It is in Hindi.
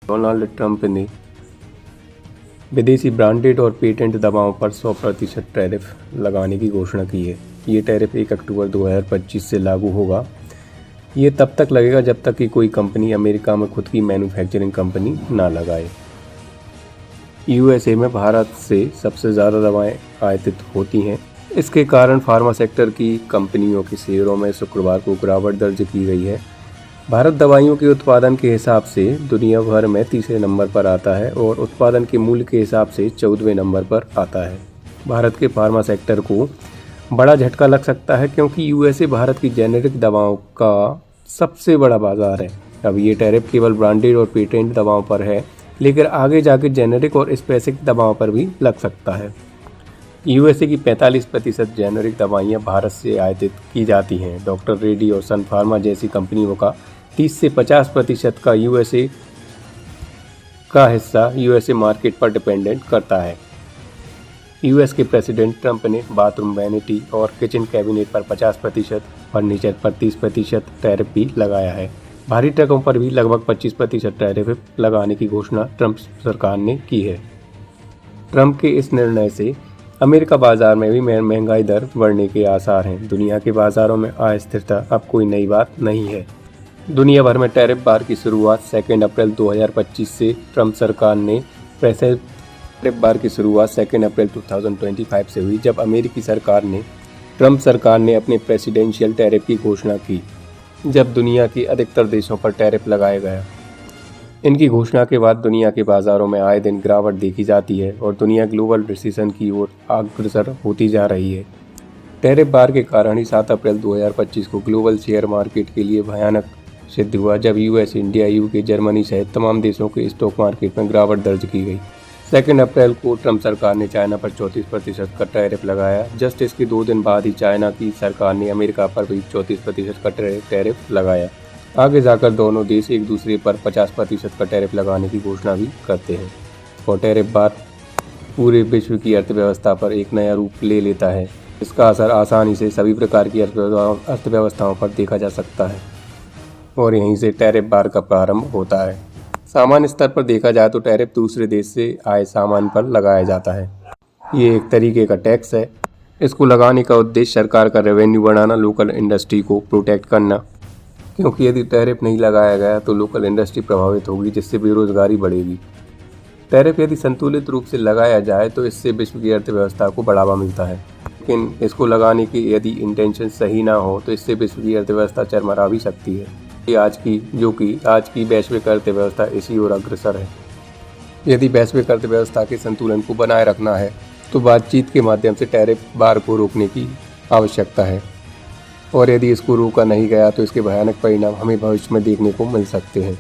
डोनाल्ड ट्रंप ने विदेशी ब्रांडेड और पेटेंट दवाओं पर 100% टैरिफ लगाने की घोषणा की है। ये टैरिफ 1 अक्टूबर 2025 से लागू होगा। ये तब तक लगेगा जब तक कि कोई कंपनी अमेरिका में खुद की मैन्युफैक्चरिंग कंपनी ना लगाए। यूएसए में भारत से सबसे ज़्यादा दवाएं आयातित होती हैं। इसके कारण फार्मा सेक्टर की कंपनियों के शेयरों में शुक्रवार को गिरावट दर्ज की गई है। भारत दवाइयों के उत्पादन के हिसाब से दुनिया भर में तीसरे नंबर पर आता है और उत्पादन के मूल्य के हिसाब से 14वें नंबर पर आता है। भारत के फार्मा सेक्टर को बड़ा झटका लग सकता है क्योंकि यूएसए भारत की जेनेरिक दवाओं का सबसे बड़ा बाजार है। अब ये टैरिफ केवल ब्रांडेड और पेटेंट दवाओं पर है, लेकिन आगे जाके जेनेरिक और स्पेसिफिक दवाओं पर भी लग सकता है। यूएसए की 45% जेनेरिक दवाइयाँ भारत से आयातित की जाती हैं। डॉक्टर रेड्डी और सन फार्मा जैसी कंपनियों का 30 से 50% का यूएसए का हिस्सा यूएसए मार्केट पर डिपेंडेंट करता है। यूएस के प्रेसिडेंट ट्रंप ने बाथरूम वैनिटी और किचन कैबिनेट पर 50%, फर्नीचर पर 30% टैरिफ भी लगाया है। भारी ट्रकों पर भी लगभग 25% टैरिफ लगाने की घोषणा ट्रंप सरकार ने की है। ट्रंप के इस निर्णय से अमेरिका बाजार में भी महंगाई दर बढ़ने के आसार हैं। दुनिया के बाजारों में अस्थिरता अब कोई नई बात नहीं है। दुनिया भर में टैरिफ बार की शुरुआत 2 अप्रैल 2025 से ट्रंप सरकार ने टैरिफ बार की शुरुआत 2 अप्रैल 2025 से हुई, जब अमेरिकी सरकार ने ट्रंप सरकार ने अपने प्रेसिडेंशियल टैरिफ की घोषणा की, जब दुनिया के अधिकतर देशों पर टैरिफ लगाया गया। इनकी घोषणा के बाद दुनिया के बाजारों में आए दिन गिरावट देखी जाती है और दुनिया ग्लोबल रिसेशन की ओर अग्रसर होती जा रही है। टैरिफ बार के कारण ही 7 अप्रैल 2025 को ग्लोबल शेयर मार्केट के लिए भयानक सिद्ध हुआ, जब यूएस, इंडिया, यूके, जर्मनी सहित तमाम देशों के स्टॉक मार्केट में गिरावट दर्ज की गई। 2 अप्रैल को ट्रंप सरकार ने चाइना पर 34% का टैरिफ लगाया। जस्ट इसके 2 दिन बाद ही चाइना की सरकार ने अमेरिका पर भी 34% का टैरिफ लगाया। आगे जाकर दोनों देश एक दूसरे पर 50% का टैरिफ लगाने की घोषणा भी करते हैं और टैरिफ बार पूरे विश्व की अर्थव्यवस्था पर एक नया रूप ले लेता है। इसका असर आसानी से सभी प्रकार की अर्थव्यवस्थाओं पर देखा जा सकता है और यहीं से टैरिफ बार का प्रारंभ होता है। सामान्य स्तर पर देखा जाए तो टैरिफ दूसरे देश से आए सामान पर लगाया जाता है। ये एक तरीके का टैक्स है। इसको लगाने का उद्देश्य सरकार का रेवेन्यू बढ़ाना, लोकल इंडस्ट्री को प्रोटेक्ट करना, क्योंकि यदि टैरिफ नहीं लगाया गया तो लोकल इंडस्ट्री प्रभावित होगी, जिससे बेरोजगारी बढ़ेगी। टैरिफ यदि संतुलित रूप से लगाया जाए तो इससे विश्व की अर्थव्यवस्था को बढ़ावा मिलता है, लेकिन इसको लगाने की यदि इंटेंशन सही ना हो तो इससे विश्व की अर्थव्यवस्था चरमरा भी सकती है। आज की वैश्विक अर्थव्यवस्था इसी ओर अग्रसर है। यदि वैश्विक अर्थव्यवस्था के संतुलन को बनाए रखना है तो बातचीत के माध्यम से टैरिफ बार को रोकने की आवश्यकता है और यदि इसको रोका नहीं गया तो इसके भयानक परिणाम हमें भविष्य में देखने को मिल सकते हैं।